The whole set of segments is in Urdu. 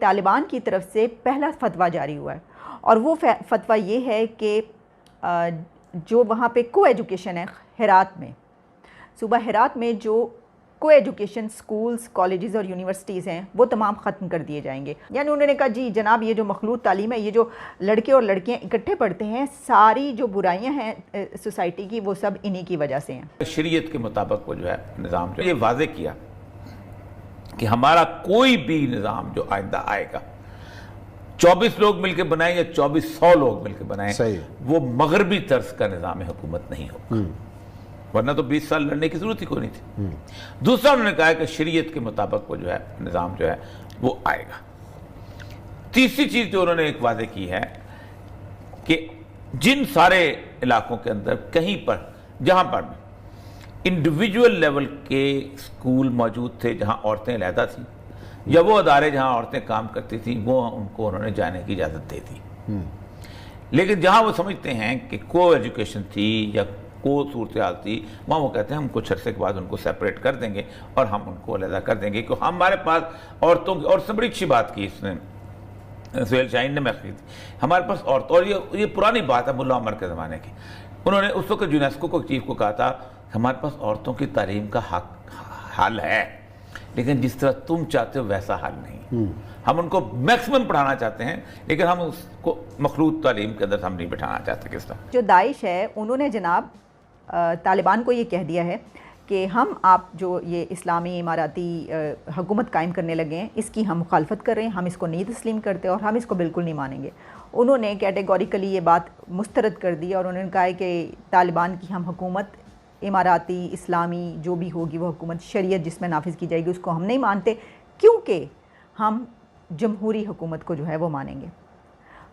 طالبان کی طرف سے پہلا فتویٰ جاری ہوا ہے، اور وہ فتویٰ یہ ہے کہ جو وہاں پہ کو ایجوکیشن ہے ہرات میں، صوبہ ہرات میں جو کو ایجوکیشن سکولز، کالجز اور یونیورسٹیز ہیں وہ تمام ختم کر دیے جائیں گے۔ یعنی انہوں نے کہا جی جناب یہ جو مخلوط تعلیم ہے، یہ جو لڑکے اور لڑکیاں اکٹھے پڑھتے ہیں، ساری جو برائیاں ہیں سوسائٹی کی وہ سب انہی کی وجہ سے ہیں۔ شریعت کے مطابق وہ جو ہے نظام جو یہ واضح کیا کہ ہمارا کوئی بھی نظام جو آئندہ آئے گا 24 لوگ مل کے بنائیں یا 2400 لوگ مل کے بنائیں، وہ مغربی طرز کا نظام حکومت نہیں ہوگا، ورنہ تو 20 سال لڑنے کی ضرورت ہی کوئی نہیں تھی۔ دوسرا انہوں نے کہا کہ شریعت کے مطابق وہ جو ہے نظام جو ہے وہ آئے گا۔ تیسری چیز جو انہوں نے ایک واضح کی ہے کہ جن سارے علاقوں کے اندر کہیں پر جہاں پر انڈیویجول لیول کے سکول موجود تھے جہاں عورتیں علیحدہ تھیں، یا وہ ادارے جہاں عورتیں کام کرتی تھیں، وہ ان کو انہوں نے جانے کی اجازت دے دی۔ لیکن جہاں وہ سمجھتے ہیں کہ کو ایجوکیشن تھی یا کو صورتحال تھی، وہاں وہ کہتے ہیں ہم کچھ عرصے کے بعد ان کو سیپریٹ کر دیں گے اور ہم ان کو علیحدہ کر دیں گے، کہ ہمارے پاس عورتوں کی، اور اس نے بڑی اچھی بات کی اس نے سہیل شاہین نے محفوظ کی، ہمارے پاس عورتوں، اور یہ پرانی بات ہے ملا عمر کے زمانے کی، انہوں نے اس وقت یونیسکو کو چیف کو کہا تھا ہمارے پاس عورتوں کی تعلیم کا حل ہے، لیکن جس طرح تم چاہتے ہو ویسا حل نہیں، ہم ان کو میکسیمم پڑھانا چاہتے ہیں لیکن ہم اس کو مخلوط تعلیم کے اندر ہم نہیں بٹھانا چاہتے۔ کس طرح جو داعش ہے انہوں نے جناب طالبان کو یہ کہہ دیا ہے کہ ہم آپ جو یہ اسلامی اماراتی حکومت قائم کرنے لگے ہیں اس کی ہم مخالفت کر رہے ہیں، ہم اس کو نہیں تسلیم کرتے اور ہم اس کو بالکل نہیں مانیں گے۔ انہوں نے کیٹیگوریکلی یہ بات مسترد کر دی اور انہوں نے کہا ہے کہ طالبان کی ہم حکومت اماراتی اسلامی جو بھی ہوگی وہ حکومت شریعت جس میں نافذ کی جائے گی اس کو ہم نہیں مانتے، کیونکہ ہم جمہوری حکومت کو جو ہے وہ مانیں گے۔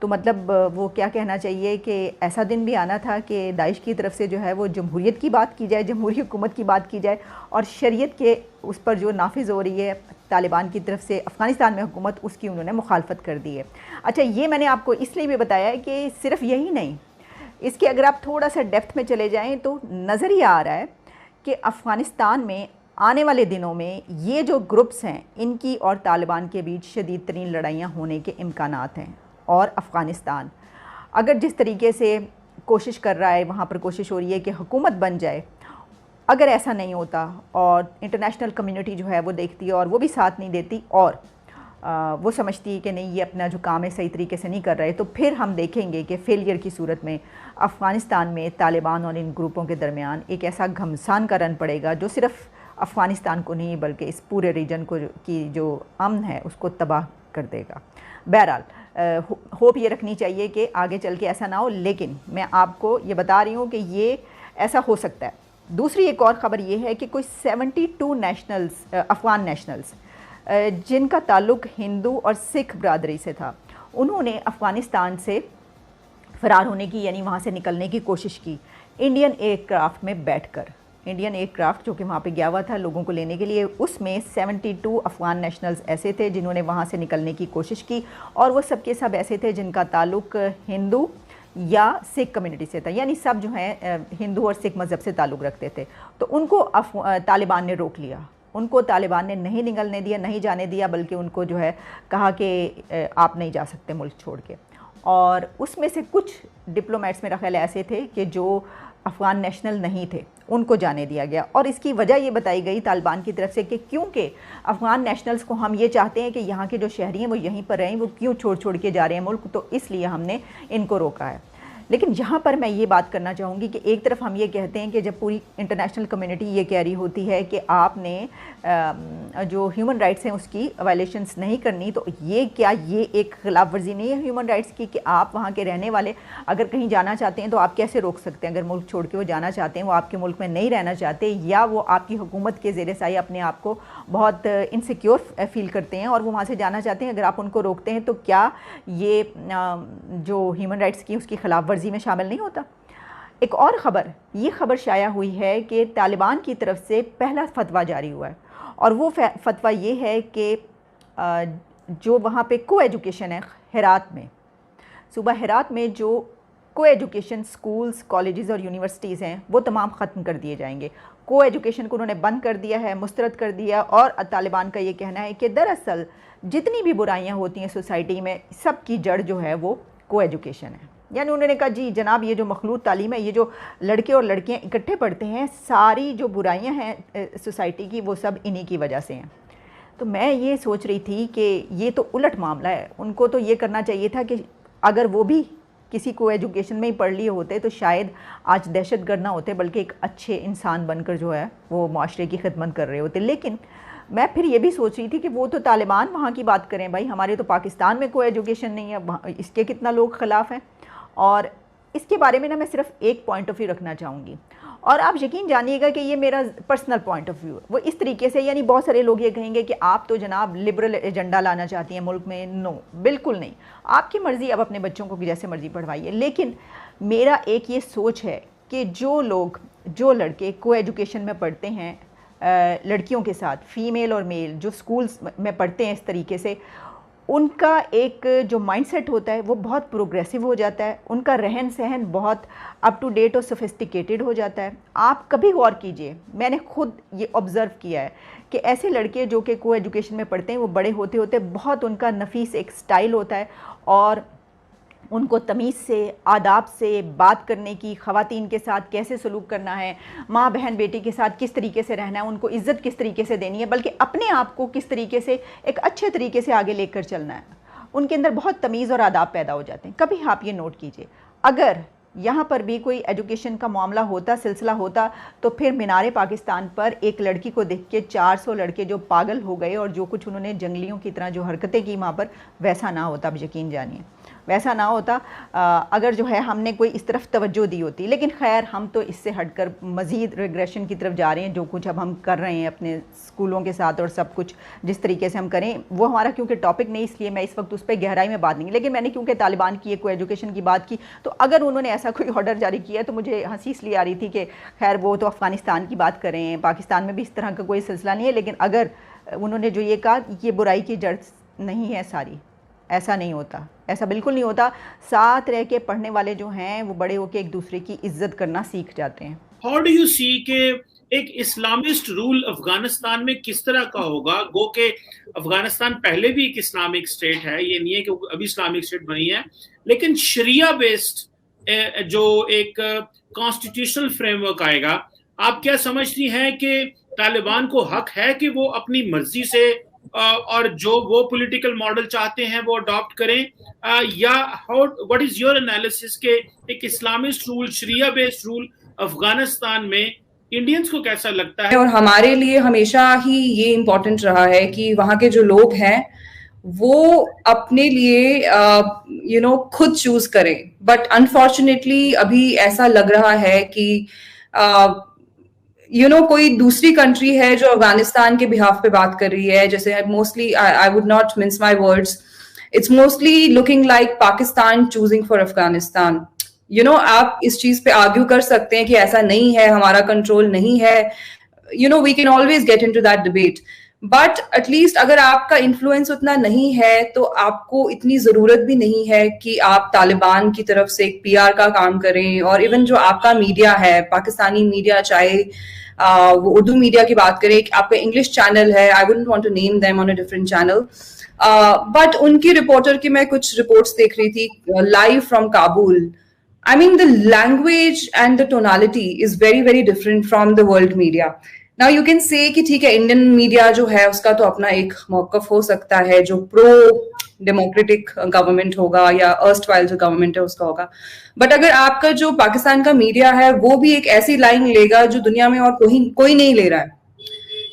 تو مطلب وہ کیا کہنا چاہیے کہ ایسا دن بھی آنا تھا کہ داعش کی طرف سے جو ہے وہ جمہوریت کی بات کی جائے، جمہوری حکومت کی بات کی جائے، اور شریعت کے اس پر جو نافذ ہو رہی ہے طالبان کی طرف سے افغانستان میں حکومت، اس کی انہوں نے مخالفت کر دی ہے۔ اچھا یہ میں نے آپ کو اس لیے بھی بتایا ہے کہ صرف یہی نہیں، اس کے اگر آپ تھوڑا سا ڈیپتھ میں چلے جائیں تو نظر یہ آ رہا ہے کہ افغانستان میں آنے والے دنوں میں یہ جو گروپس ہیں ان کی اور طالبان کے بیچ شدید ترین لڑائیاں ہونے کے امکانات ہیں، اور افغانستان اگر جس طریقے سے کوشش کر رہا ہے، وہاں پر کوشش ہو رہی ہے کہ حکومت بن جائے، اگر ایسا نہیں ہوتا اور انٹرنیشنل کمیونٹی جو ہے وہ دیکھتی ہے اور وہ بھی ساتھ نہیں دیتی اور وہ سمجھتی ہے کہ نہیں یہ اپنا جو کام ہے صحیح طریقے سے نہیں کر رہے، تو پھر ہم دیکھیں گے کہ فیلئر کی صورت میں افغانستان میں طالبان اور ان گروپوں کے درمیان ایک ایسا گھمسان کا رن پڑے گا جو صرف افغانستان کو نہیں بلکہ اس پورے ریجن کو کی جو امن ہے اس کو تباہ کر دے گا۔ بہرحال ہوپ یہ رکھنی چاہیے کہ آگے چل کے ایسا نہ ہو، لیکن میں آپ کو یہ بتا رہی ہوں کہ یہ ایسا ہو سکتا ہے۔ دوسری ایک اور خبر یہ ہے کہ کوئی 72 نیشنلز، افغان نیشنلز جن کا تعلق ہندو اور سکھ برادری سے تھا، انہوں نے افغانستان سے فرار ہونے کی یعنی وہاں سے نکلنے کی کوشش کی انڈین ایئر کرافٹ میں بیٹھ کر۔ انڈین ایئر کرافٹ جو کہ وہاں پہ گیا ہوا تھا لوگوں کو لینے کے لیے، اس میں 72 افغان نیشنلز ایسے تھے جنہوں نے وہاں سے نکلنے کی کوشش کی، اور وہ سب کے سب ایسے تھے جن کا تعلق ہندو یا سکھ کمیونٹی سے تھا، یعنی سب جو ہیں ہندو اور سکھ مذہب سے تعلق رکھتے تھے۔ تو ان کو طالبان نے روک لیا، ان کو طالبان نے نہیں نکلنے دیا، نہیں جانے دیا، بلکہ ان کو جو ہے کہا کہ آپ نہیں جا سکتے ملک چھوڑ کے۔ اور اس میں سے کچھ ڈپلومیٹس میرا خیال ایسے تھے کہ جو افغان نیشنل نہیں تھے، ان کو جانے دیا گیا، اور اس کی وجہ یہ بتائی گئی طالبان کی طرف سے کہ کیونکہ افغان نیشنلز کو ہم یہ چاہتے ہیں کہ یہاں کے جو شہری ہیں وہ یہیں پر رہیں، وہ کیوں چھوڑ کے جا رہے ہیں ملک، تو اس لیے ہم نے ان کو روکا ہے۔ لیکن یہاں پر میں یہ بات کرنا چاہوں گی کہ ایک طرف ہم یہ کہتے ہیں کہ جب پوری انٹرنیشنل کمیونٹی یہ کہہ رہی ہوتی ہے کہ آپ نے جو ہیومن رائٹس ہیں اس کی وائلیشنز نہیں کرنی، تو یہ کیا یہ ایک خلاف ورزی نہیں ہے ہیومن رائٹس کی کہ آپ وہاں کے رہنے والے اگر کہیں جانا چاہتے ہیں تو آپ کیسے روک سکتے ہیں؟ اگر ملک چھوڑ کے وہ جانا چاہتے ہیں، وہ آپ کے ملک میں نہیں رہنا چاہتے، یا وہ آپ کی حکومت کے زیر سایہ اپنے آپ کو بہت انسیکیور فیل کرتے ہیں اور وہ وہاں سے جانا چاہتے ہیں، اگر آپ ان کو روکتے ہیں تو کیا یہ جو ہیومن رائٹس کی اس کی خلاف ورزی میں شامل نہیں ہوتا؟ ایک اور خبر، یہ خبر شائع ہوئی ہے کہ طالبان کی طرف سے پہلا فتویٰ جاری ہوا ہے، اور وہ فتویٰ یہ ہے کہ جو وہاں پہ کو ایجوکیشن ہے ہرات میں، صوبہ ہرات میں جو کو ایجوکیشن سکولز، کالجز اور یونیورسٹیز ہیں وہ تمام ختم کر دیے جائیں گے۔ کو ایجوکیشن کو انہوں نے بند کر دیا ہے, مسترد کر دیا. اور طالبان کا یہ کہنا ہے کہ دراصل جتنی بھی برائیاں ہوتی ہیں سوسائٹی میں, سب کی جڑ جو ہے وہ کو ایجوکیشن ہے. یعنی انہوں نے کہا جی جناب یہ جو مخلوط تعلیم ہے, یہ جو لڑکے اور لڑکیاں اکٹھے پڑھتے ہیں, ساری جو برائیاں ہیں سوسائٹی کی وہ سب انہی کی وجہ سے ہیں. تو میں یہ سوچ رہی تھی کہ یہ تو الٹ معاملہ ہے. ان کو تو یہ کرنا چاہیے تھا کہ اگر وہ بھی کسی کو ایجوکیشن میں ہی پڑھ لیے ہوتے تو شاید آج دہشت گرد نہ ہوتے, بلکہ ایک اچھے انسان بن کر جو ہے وہ معاشرے کی خدمت کر رہے ہوتے. لیکن میں پھر یہ بھی سوچ رہی تھی کہ وہ تو طالبان وہاں کی بات کریں, بھائی ہمارے تو پاکستان میں کوئی ایجوکیشن نہیں ہے, اس کے کتنا لوگ خلاف ہیں. اور اس کے بارے میں نا میں صرف ایک پوائنٹ آف ویو رکھنا چاہوں گی, اور آپ یقین جانیے گا کہ یہ میرا پرسنل پوائنٹ آف ویو ہے. وہ اس طریقے سے, یعنی بہت سارے لوگ یہ کہیں گے کہ آپ تو جناب لبرل ایجنڈا لانا چاہتی ہیں ملک میں. نو, بالکل نہیں. آپ کی مرضی, آپ اپنے بچوں کو جیسے مرضی پڑھوائیے. لیکن میرا ایک یہ سوچ ہے کہ جو لڑکے کو ایجوکیشن میں پڑھتے ہیں لڑکیوں کے ساتھ, فیمیل اور میل جو سکولز میں پڑھتے ہیں اس طریقے سے, ان کا ایک جو مائنڈ سیٹ ہوتا ہے وہ بہت پروگریسو ہو جاتا ہے. ان کا رہن سہن بہت اپ ٹو ڈیٹ اور سوفسٹیکیٹڈ ہو جاتا ہے. آپ کبھی غور کیجئے, میں نے خود یہ آبزرو کیا ہے کہ ایسے لڑکے جو کہ کو ایجوکیشن میں پڑھتے ہیں وہ بڑے ہوتے ہوتے بہت ان کا نفیس ایک سٹائل ہوتا ہے, اور ان کو تمیز سے, آداب سے بات کرنے کی, خواتین کے ساتھ کیسے سلوک کرنا ہے, ماں بہن بیٹی کے ساتھ کس طریقے سے رہنا ہے, ان کو عزت کس طریقے سے دینی ہے, بلکہ اپنے آپ کو کس طریقے سے ایک اچھے طریقے سے آگے لے کر چلنا ہے. ان کے اندر بہت تمیز اور آداب پیدا ہو جاتے ہیں. کبھی آپ یہ نوٹ کیجئے, اگر یہاں پر بھی کوئی ایجوکیشن کا معاملہ ہوتا, سلسلہ ہوتا, تو پھر مینار پاکستان پر ایک لڑکی کو دیکھ کے 400 لڑکے جو پاگل ہو گئے, اور جو کچھ انہوں نے جنگلیوں کی طرح جو حرکتیں کی وہاں پر, ویسا نہ ہوتا. اب یقین جانیے ویسا نہ ہوتا اگر جو ہے ہم نے کوئی اس طرف توجہ دی ہوتی. لیکن خیر, ہم تو اس سے ہٹ کر مزید ریگریشن کی طرف جا رہے ہیں. جو کچھ اب ہم کر رہے ہیں اپنے اسکولوں کے ساتھ اور سب کچھ جس طریقے سے ہم کریں, وہ ہمارا کیونکہ ٹاپک نہیں, اس لیے میں اس وقت اس پہ گہرائی میں بات نہیں. لیکن میں نے کیونکہ طالبان کی کو ایجوکیشن کی بات کی, تو اگر انہوں نے ایسا کوئی آرڈر جاری کیا تو مجھے ہنسی اس لیے آ رہی تھی کہ خیر وہ تو افغانستان کی بات کر رہے ہیں, پاکستان میں بھی اس طرح کا کوئی سلسلہ نہیں ہے. لیکن اگر انہوں نے جو یہ کہا یہ برائی کی جڑ نہیں ہے ساری, ایسا نہیں ہوتا, ایسا بالکل نہیں ہوتا. ساتھ رہ کے پڑھنے والے جو ہیں وہ بڑے ہو کے ایک دوسرے کی عزت کرنا سیکھ جاتے ہیں. ہاؤ ڈو یو سی کہ ایک اسلامسٹ رول افغانستان میں کس طرح کا ہوگا؟ گو کہ افغانستان پہلے بھی ایک اسلامک اسٹیٹ ہے, یہ نہیں ہے کہ ابھی اسلامک اسٹیٹ بنی ہے, لیکن شریعہ بیسڈ جو ایک کانسٹیٹیوشنل فریم ورک آئے گا, آپ کیا سمجھتی ہیں کہ طالبان کو حق ہے کہ وہ اپنی مرضی سے اور جو وہ پولیٹیکل ماڈل چاہتے ہیں وہ اڈاپٹ کریں, یا what is your analysis کہ ایک اسلامسٹ رول, شریعہ بیسڈ رول افغانستان میں انڈینز کو کیسا لگتا ہے؟ اور ہمارے لیے ہمیشہ ہی یہ امپورٹنٹ رہا ہے کہ وہاں کے جو لوگ ہیں وہ اپنے لیے خود چوز کریں. بٹ انفارچونیٹلی ابھی ایسا لگ رہا ہے کہ کوئی دوسری کنٹری ہے جو افغانستان کے بہاف پہ بات کر رہی ہے. جیسے mostly I would not mince my words, it's mostly looking like Pakistan choosing for Afghanistan. آپ اس چیز پہ آرگیو کر سکتے ہیں کہ ایسا نہیں ہے, ہمارا کنٹرول نہیں ہے, we can always get into that debate. But at least اگر آپ کا انفلوئنس اتنا نہیں ہے تو آپ کو اتنی ضرورت بھی نہیں ہے کہ آپ طالبان کی طرف سے ایک PR کا کام کریں. اور ایون جو آپ کا میڈیا ہے, پاکستانی میڈیا, چاہے وہ اردو میڈیا کی بات کریں, آپ کا انگلش چینل ہے, I wouldn't want to name them on a different channel, but ان کی رپورٹر کی میں کچھ رپورٹس دیکھ رہی تھی live from Kabul. I mean, the language and the tonality is very, very different from the world media. Now you can say کہ ٹھیک ہے انڈین میڈیا جو ہے اس کا تو اپنا ایک موقف ہو سکتا ہے جو پرو ڈیموکریٹک گورنمنٹ ہوگا یا ارسٹ وائل جو گورنمنٹ ہے اس کا ہوگا. بٹ اگر آپ کا جو پاکستان کا میڈیا ہے وہ بھی ایک ایسی لائن لے گا جو دنیا میں اور کوئی نہیں لے رہا ہے,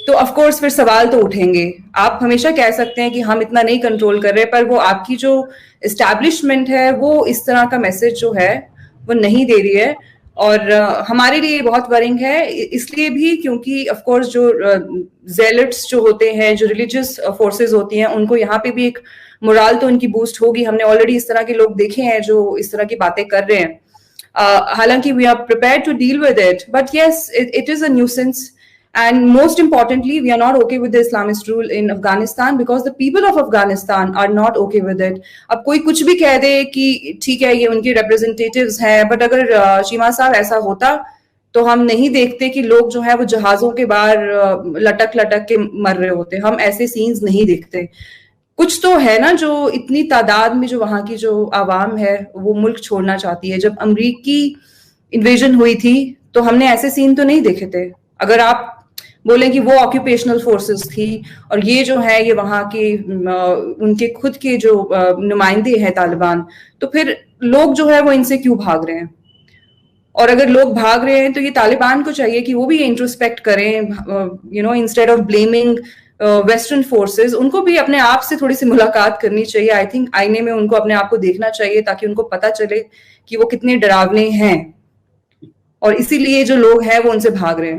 تو آف کورس پھر سوال تو اٹھیں گے. آپ ہمیشہ کہہ سکتے ہیں کہ ہم اتنا نہیں کنٹرول کر رہے, پر وہ آپ کی جو اسٹیبلشمنٹ ہے وہ اس طرح کا میسج جو ہے وہ نہیں دے رہی ہے. اور ہمارے لیے بہت ورنگ ہے اس لیے بھی کیونکہ آف کورس جو زیلٹس جو ہوتے ہیں, جو ریلیجیس فورسز ہوتی ہیں, ان کو یہاں پہ بھی ایک مورال تو ان کی بوسٹ ہوگی. ہم نے آلریڈی اس طرح کے لوگ دیکھے ہیں جو اس طرح کی باتیں کر رہے ہیں, حالانکہ we are prepared to deal with it, but yes, it is a nuisance. And most importantly, we are not okay with the Islamist rule in Afghanistan because the people of Afghanistan are not okay with it. اب کوئی کچھ بھی کہہ دے کہ ٹھیک ہے یہ ان کے ریپرزنٹیٹیوز ہیں, بٹ اگر شیما صاحب ایسا ہوتا تو ہم نہیں دیکھتے کہ لوگ جو ہے وہ جہازوں کے باہر لٹک لٹک کے مر رہے ہوتے. ہم ایسے سینز نہیں دیکھتے. کچھ تو ہے نا جو اتنی تعداد میں جو وہاں کی جو عوام ہے وہ ملک چھوڑنا چاہتی ہے. جب امریکی انویژن ہوئی تھی تو ہم نے ایسے سین تو نہیں دیکھے تھے. اگر آپ بولیں کہ وہ آکوپیشنل فورسز تھی اور یہ جو ہے یہ وہاں کے ان کے خود کے جو نمائندے ہیں طالبان, تو پھر لوگ جو ہے وہ ان سے کیوں بھاگ رہے ہیں؟ اور اگر لوگ بھاگ رہے ہیں تو یہ طالبان کو چاہیے کہ وہ بھی انٹروسپیکٹ کریں, instead of blaming western forces, ان کو بھی اپنے آپ سے تھوڑی سی ملاقات کرنی چاہیے. آئی تھنک آئینے میں ان کو اپنے آپ کو دیکھنا چاہیے تاکہ ان کو پتا چلے کہ وہ کتنے ڈراونے ہیں, اور اسی لیے جو لوگ ہیں وہ ان سے بھاگ رہے ہیں.